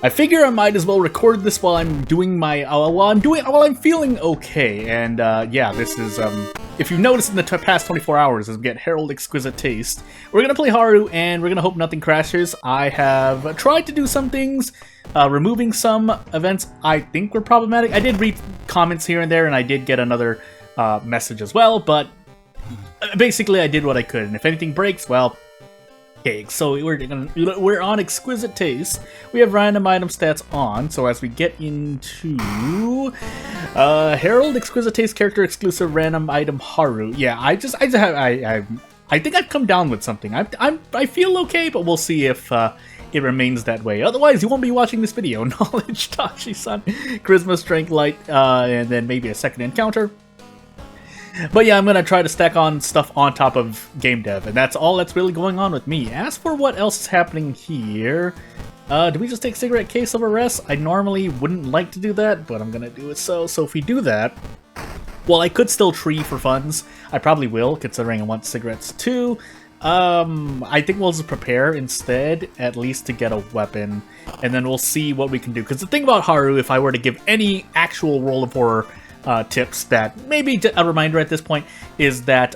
I figure I might as well record this while I'm doing my while I'm feeling okay. And yeah, this is if you've noticed in the past 24 hours, as we get Herald Exquisite Taste, we're gonna play Haru and we're gonna hope nothing crashes. I have tried to do some things, removing some events I think were problematic. I did read comments here and there, and I did get another message as well. But basically, I did what I could, and if anything breaks, well. Okay, so we're on Exquisite Taste. We have random item stats on, so as we get into Herald Exquisite Taste character exclusive random item Haru. Yeah, I think I've come down with something. I feel okay, but we'll see if it remains that way. Otherwise, you won't be watching this video. Knowledge, Tachi-san, Charisma, Strength, Light, and then maybe a second encounter. But yeah, I'm going to try to stack on stuff on top of game dev, and that's all that's really going on with me. As for what else is happening here, do we just take cigarette case over rest? I normally wouldn't like to do that, but I'm going to do it so if we do that, well, I could still tree for funds. I probably will, considering I want cigarettes too. I think we'll just prepare instead, at least to get a weapon, and then we'll see what we can do. Because the thing about Haru, if I were to give any actual World of Horror tips, that maybe a reminder at this point, is that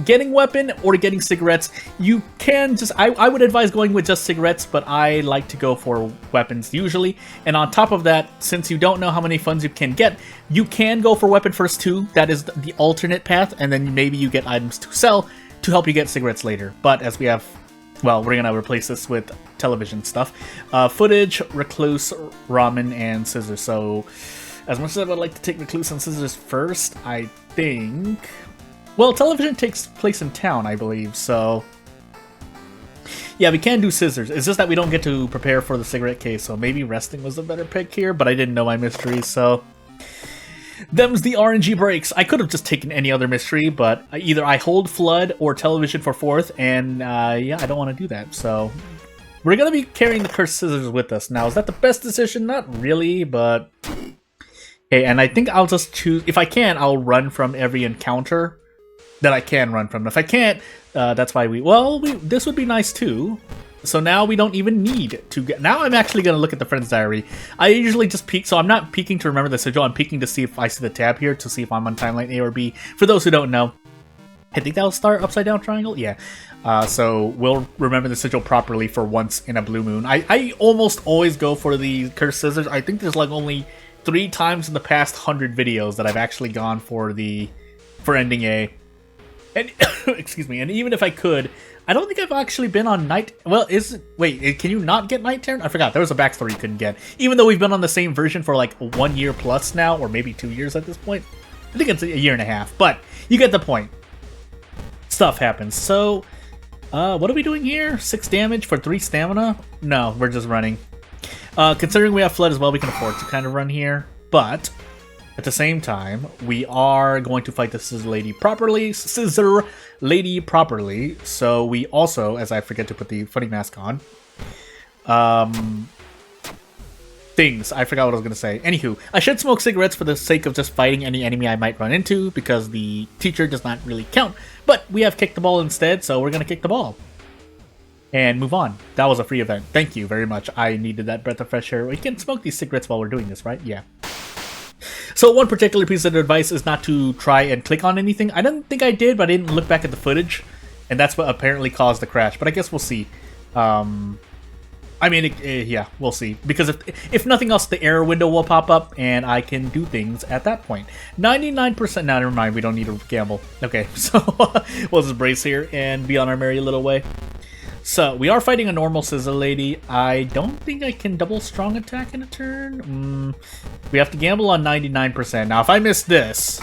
getting weapon or getting cigarettes, you can just, I would advise going with just cigarettes, but I like to go for weapons usually. And on top of that, since you don't know how many funds you can get, you can go for weapon first too. That is the alternate path, and then maybe you get items to sell to help you get cigarettes later. But as we have, well, we're gonna replace this with television stuff. Footage, Recluse, Ramen, and Scissors. So, as much as I would like to take Recluse and Scissors first, I think... Well, television takes place in town, I believe, so... Yeah, we can do Scissors. It's just that we don't get to prepare for the cigarette case, so maybe resting was a better pick here, but I didn't know my mystery, so... Them's the RNG breaks. I could have just taken any other mystery, but either I hold Flood or television for 4th, and yeah, I don't want to do that, so... We're going to be carrying the Cursed Scissors with us. Now, is that the best decision? Not really, but... Okay, and I think I'll just choose... If I can, I'll run from every encounter that I can run from. If I can't, that's why this would be nice too. So now we don't even need to get... Now I'm actually going to look at the Friend's Diary. I usually just peek, so I'm not peeking to remember the sigil. I'm peeking to see if I see the tab here, to see if I'm on timeline A or B. For those who don't know, I think that'll start upside down triangle? Yeah. So we'll remember the sigil properly for once in a blue moon. I almost always go for the Cursed Scissors. I think there's like only 3 times in the past 100 videos that I've actually gone for ending A. And excuse me, and even if I could, I don't think I've actually been on night... Well, wait, can you not get Night Turn? I forgot, there was a backstory you couldn't get. Even though we've been on the same version for like 1 year plus now, or maybe 2 years at this point. I think it's a year and a half, but you get the point. Stuff happens. So, what are we doing here? 6 damage for 3 stamina? No, we're just running. Considering we have Flood as well, we can afford to kind of run here, but... At the same time, we are going to fight the Scissor Lady properly. So we also, as I forget to put the funny mask on, things. I forgot what I was going to say. Anywho, I should smoke cigarettes for the sake of just fighting any enemy I might run into, because the teacher does not really count. But we have kicked the ball instead, so we're going to kick the ball. And move on. That was a free event. Thank you very much. I needed that breath of fresh air. We can smoke these cigarettes while we're doing this, right? Yeah. So one particular piece of advice is not to try and click on anything. I don't think I did, but I didn't look back at the footage. And that's what apparently caused the crash. But I guess we'll see. I mean, yeah, we'll see. Because if nothing else, the error window will pop up, and I can do things at that point. 99%... No, never mind. We don't need to gamble. Okay, so we'll just brace here and be on our merry little way. So, we are fighting a normal Scissor Lady. I don't think I can double strong attack in a turn. We have to gamble on 99%. Now, if I miss this...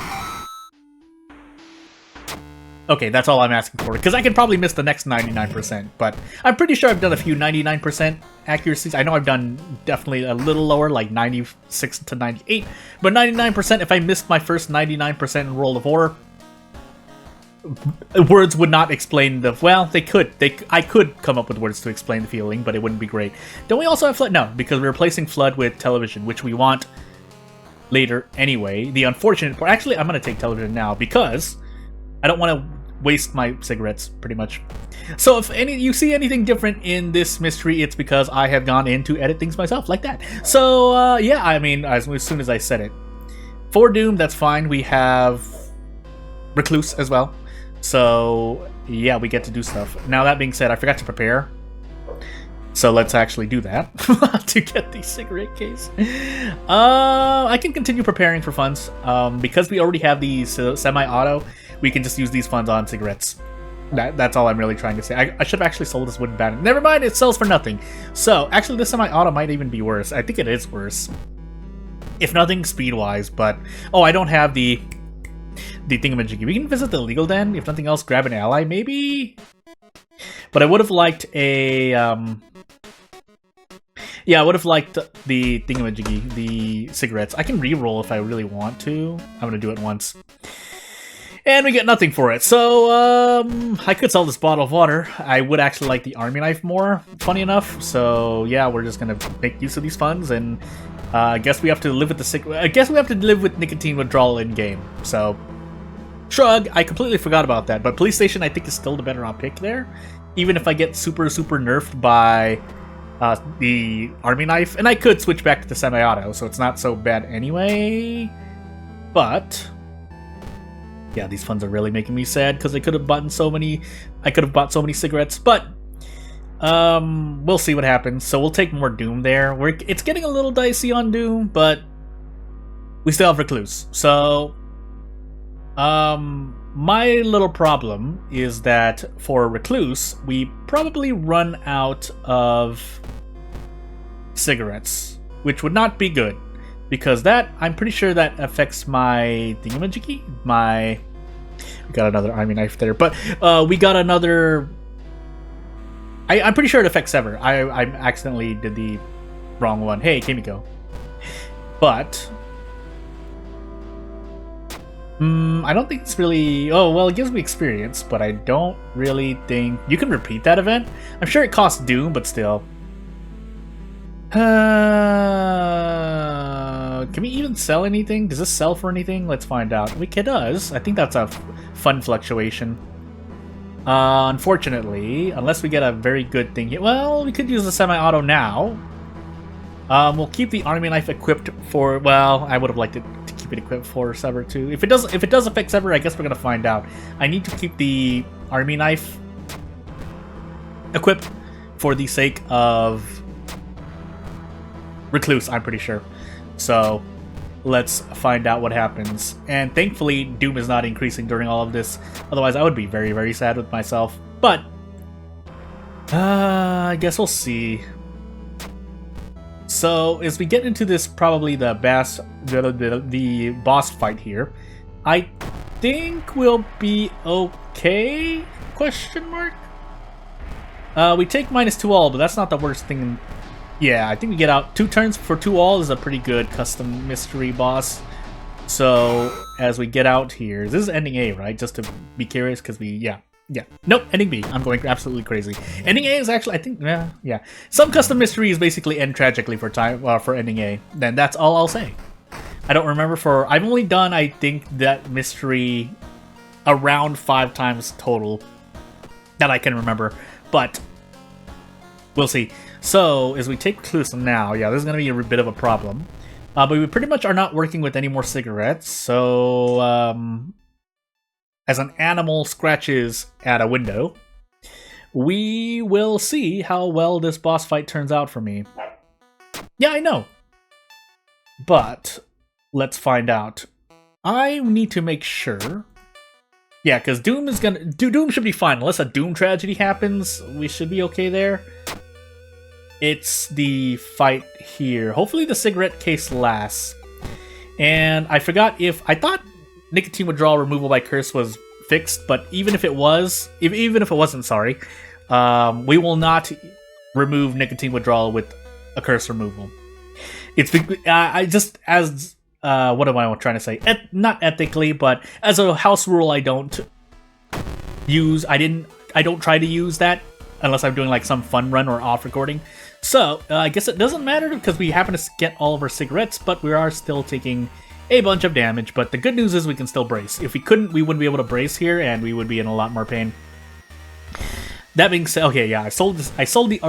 Okay, that's all I'm asking for. Because I can probably miss the next 99%. But I'm pretty sure I've done a few 99% accuracies. I know I've done definitely a little lower, like 96 to 98. But 99%, if I missed my first 99% in World of Horror... Words would not explain the... Well, they could. I could come up with words to explain the feeling, but it wouldn't be great. Don't we also have Flood? No, because we're replacing Flood with television, which we want later anyway. The unfortunate part... Actually, I'm going to take television now, because I don't want to waste my cigarettes, pretty much. So if you see anything different in this mystery, it's because I have gone in to edit things myself, like that. So, yeah, I mean, as soon as I said it. For Doom, that's fine. We have Recluse as well. So, yeah, we get to do stuff. Now, that being said, I forgot to prepare. So let's actually do that to get the cigarette case. I can continue preparing for funds. Because we already have the semi-auto, we can just use these funds on cigarettes. That's all I'm really trying to say. I should have actually sold this wooden battery. Never mind, it sells for nothing. So, actually, this semi-auto might even be worse. I think it is worse. If nothing, speed-wise, but... Oh, I don't have the thingamajiggy. We can visit the legal den. If nothing else, grab an ally, maybe? But I would have liked a... Yeah, I would have liked the thingamajiggy, the cigarettes. I can re-roll if I really want to. I'm gonna do it once. And we get nothing for it. So, I could sell this bottle of water. I would actually like the army knife more, funny enough. So, yeah, we're just gonna make use of these funds, and I guess we have to live with I guess we have to live with nicotine withdrawal in-game. So, shrug, I completely forgot about that. But police station, I think, is still the better pick there. Even if I get super, super nerfed by the army knife. And I could switch back to the semi-auto, so it's not so bad anyway. But... yeah, these funds are really making me sad because I could have bought so many cigarettes, but we'll see what happens. So we'll take more Doom there. It's getting a little dicey on Doom, but we still have Recluse. So my little problem is that for Recluse, we probably run out of cigarettes, which would not be good. Because that, I'm pretty sure that affects my thingamajiggy. We got another army knife there, but we got another. I'm pretty sure it affects Sever. I accidentally did the wrong one. Hey, Kimiko. But I don't think it's really. Oh well, it gives me experience, but I don't really think you can repeat that event. I'm sure it costs Doom, but still. Can we even sell anything? Does this sell for anything? Let's find out. It does. I think that's a fun fluctuation. Unfortunately, unless we get a very good thing here. Well, we could use the semi-auto now. We'll keep the army knife equipped for... Well, I would have liked it to keep it equipped for Sever too. If it does affect Sever, I guess we're gonna find out. I need to keep the army knife equipped for the sake of Recluse, I'm pretty sure. So, let's find out what happens. And thankfully, Doom is not increasing during all of this. Otherwise, I would be very, very sad with myself. But, I guess we'll see. So, as we get into this, probably the boss fight here, I think we'll be okay? Question mark? We take -2 all, but that's not the worst thing. Yeah, I think we get out 2 turns for 2 all is a pretty good custom mystery boss. So, as we get out here, this is ending A, right? Just to be curious, because yeah. Nope, ending B. I'm going absolutely crazy. Ending A is actually, I think, yeah. Some custom mysteries basically end tragically for ending A. Then that's all I'll say. I don't remember I've only done, I think, that mystery around 5 times total that I can remember. But, we'll see. So, as we take Recluse now, yeah, this is going to be a bit of a problem. But we pretty much are not working with any more cigarettes, so as an animal scratches at a window, we will see how well this boss fight turns out for me. Yeah, I know. But, let's find out. I need to make sure... Yeah, because Doom should be fine. Unless a Doom tragedy happens, we should be okay there. It's the fight here. Hopefully the cigarette case lasts. And I forgot I thought nicotine withdrawal removal by curse was fixed, but even if it wasn't, sorry, we will not remove nicotine withdrawal with a curse removal. What am I trying to say? Not ethically, but as a house rule, I don't try to use that unless I'm doing like some fun run or off recording. So, I guess it doesn't matter because we happen to get all of our cigarettes, but we are still taking a bunch of damage, but the good news is we can still brace. If we couldn't, we wouldn't be able to brace here, and we would be in a lot more pain. That being said, okay, yeah, I sold the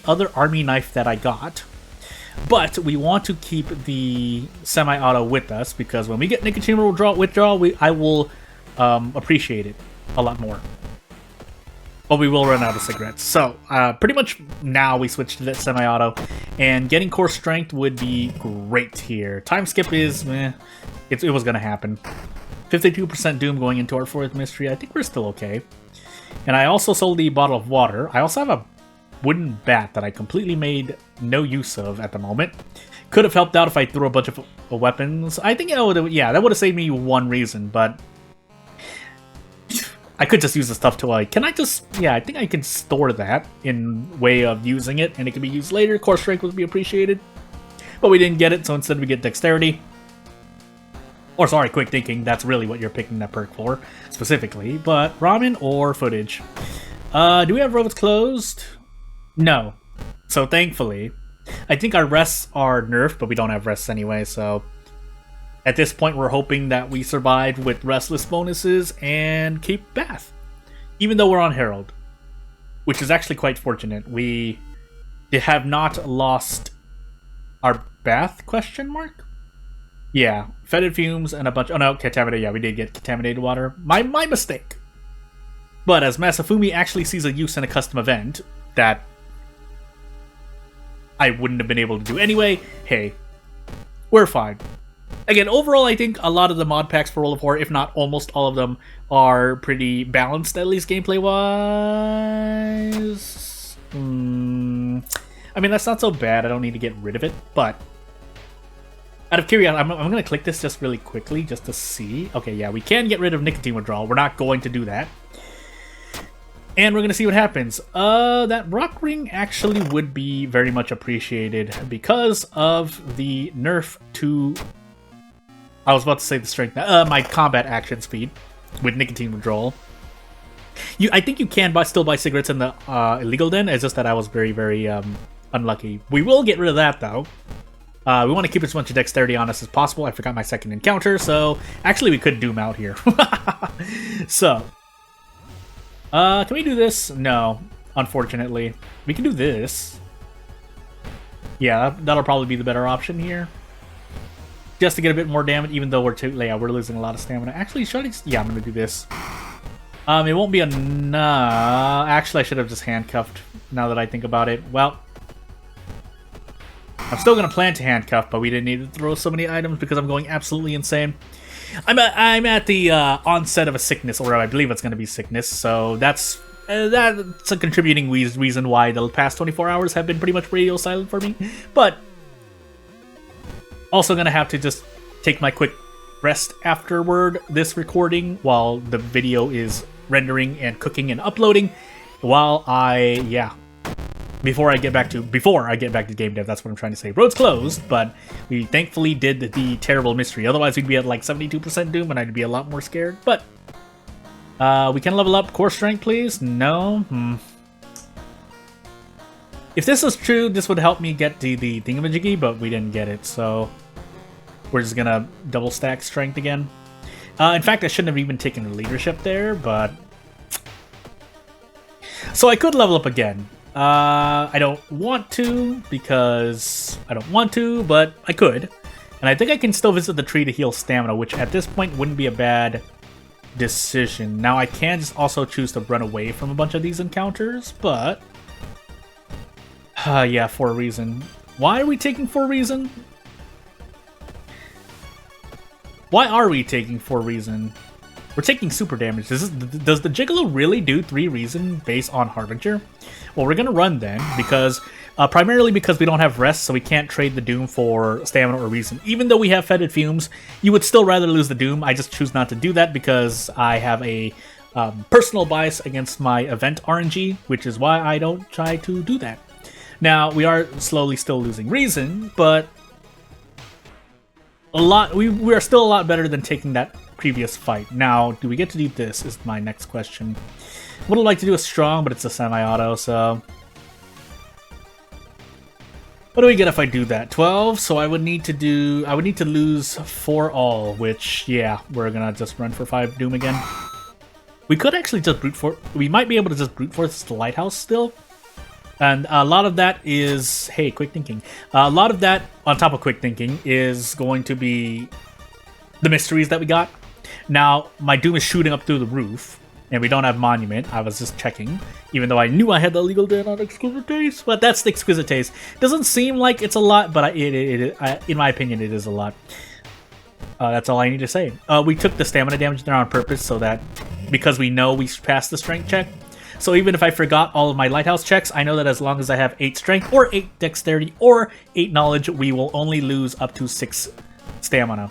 other army knife that I got, but we want to keep the semi-auto with us because when we get nicotine withdrawal, I will appreciate it a lot more. But we will run out of cigarettes. So, pretty much now we switch to that semi-auto. And getting core strength would be great here. Time skip is, it was going to happen. 52% doom going into our 4th mystery. I think we're still okay. And I also sold the bottle of water. I also have a wooden bat that I completely made no use of at the moment. Could have helped out if I threw a bunch of weapons. I think, that would have saved me one reason, but I could just use the stuff to, can I just, I think I can store that in way of using it, and it can be used later. Core strength would be appreciated, but we didn't get it, so instead we get dexterity. Or sorry, quick thinking, that's really what you're picking that perk for, specifically. But ramen or footage? Do we have robots closed? No. So thankfully, I think our rests are nerfed, but we don't have rests anyway, so at this point, we're hoping that we survive with restless bonuses and keep Bath. Even though we're on Herald. Which is actually quite fortunate. We have not lost our Bath, question mark? Yeah, fetid fumes and a bunch... Oh no, contaminated. Yeah, we did get contaminated water. My mistake. But as Masafumi actually sees a use in a custom event that I wouldn't have been able to do anyway, hey, we're fine. Again, overall, I think a lot of the mod packs for World of War, if not almost all of them, are pretty balanced, at least gameplay-wise. I mean, that's not so bad. I don't need to get rid of it, but out of curiosity, I'm going to click this just really quickly just to see. Okay, yeah, we can get rid of nicotine withdrawal. We're not going to do that. And we're going to see what happens. That rock ring actually would be very much appreciated because of the nerf to... I was about to say the strength. My combat action speed with nicotine withdrawal. I think you can still buy cigarettes in the illegal den. It's just that I was very, very unlucky. We will get rid of that though. We want to keep as much dexterity on us as possible. I forgot my second encounter, so actually we could doom out here. So, can we do this? No, unfortunately. We can do this. Yeah, that'll probably be the better option here. Just to get a bit more damage, even though we're losing a lot of stamina. Actually, yeah, I'm gonna do this. It won't be enough. Actually, I should have just handcuffed. Now that I think about it, well, I'm still gonna plan to handcuff, but we didn't need to throw so many items because I'm going absolutely insane. I'm at the onset of a sickness, or I believe it's gonna be sickness. So that's a contributing reason why the past 24 hours have been pretty much radio silent for me, but. Also gonna have to just take my quick rest afterward this recording while the video is rendering and cooking and uploading. While before I get back to game dev, that's what I'm trying to say. Road's closed, but we thankfully did the terrible mystery. Otherwise, we'd be at like 72% doom, and I'd be a lot more scared. But we can level up core strength, please. No. If this is true, this would help me get the thingamajiggy, but we didn't get it, so we're just gonna double stack strength again. In fact, I shouldn't have even taken the leadership there, but... So I could level up again. I don't want to, because I don't want to, but I could. And I think I can still visit the tree to heal stamina, which at this point wouldn't be a bad decision. Now, I can just also choose to run away from a bunch of these encounters, but... yeah, for a reason. Why are we taking for a reason? Why are we taking for a reason? We're taking super damage. Does the Gigolo really do 3 reason based on Harbinger? Well, we're gonna run then, because primarily because we don't have rest, so we can't trade the Doom for stamina or reason. Even though we have fetid fumes, you would still rather lose the Doom. I just choose not to do that because I have a personal bias against my event RNG, which is why I don't try to do that. Now, we are slowly still losing reason, but we are still a lot better than taking that previous fight. Now, do we get to do this is my next question. Would have liked to do a strong, but it's a semi-auto, so... What do we get if I do that? 12, so I would need to lose 4 all, which, yeah, we're gonna just run for 5 Doom again. We could actually just we might be able to just brute force the lighthouse still. And a lot of that is, hey, quick thinking. A lot of that, on top of quick thinking, is going to be the mysteries that we got. Now, my Doom is shooting up through the roof, and we don't have Monument. I was just checking, even though I knew I had the Illegal Dead on Exquisite Taste. But that's the Exquisite Taste. Doesn't seem like it's a lot, but in my opinion, it is a lot. That's all I need to say. We took the stamina damage there on purpose so that, because we know we passed the strength check. So even if I forgot all of my lighthouse checks, I know that as long as I have 8 strength, or 8 dexterity, or 8 knowledge, we will only lose up to 6 stamina.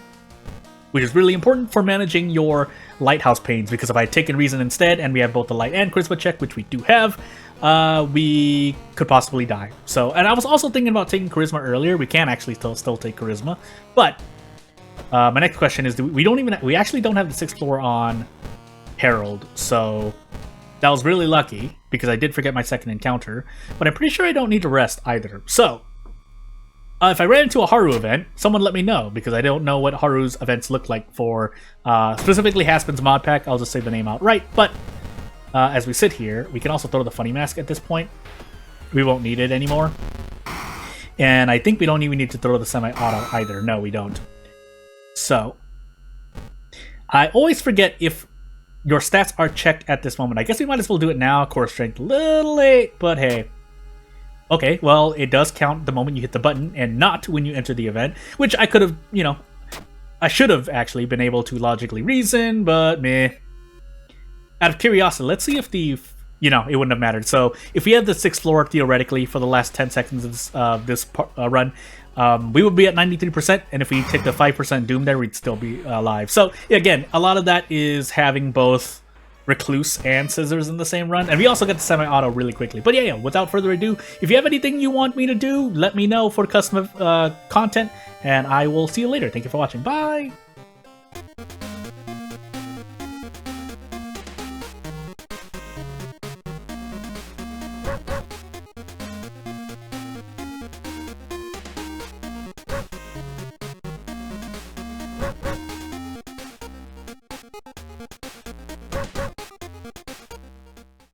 Which is really important for managing your lighthouse pains, because if I had taken reason instead, and we have both the light and charisma check, which we do have, we could possibly die. So, and I was also thinking about taking charisma earlier. We can actually still take charisma, but my next question is: we actually don't have the 6th floor on Herald, so that was really lucky because I did forget my second encounter. But I'm pretty sure I don't need to rest either. So if I ran into a Haru event, someone let me know, because I don't know what Haru's events look like for specifically Haspin's mod pack. I'll just say the name outright. But as we sit here, we can also throw the funny mask at this point. We won't need it anymore. And I think we don't even need to throw the semi-auto either. No, we don't. So I always forget if your stats are checked at this moment. I guess we might as well do it now. Core strength, a little late, but hey. Okay, well, it does count the moment you hit the button and not when you enter the event, which I could have, I should have actually been able to logically reason, but meh. Out of curiosity, let's see if it wouldn't have mattered. So if we had the 6th floor theoretically for the last 10 seconds of this run, we would be at 93%, and if we take the 5% Doom there, we'd still be alive. So again, a lot of that is having both Recluse and Scissors in the same run, and we also get the semi-auto really quickly. But yeah, without further ado, if you have anything you want me to do, let me know for custom content, and I will see you later. Thank you for watching. Bye!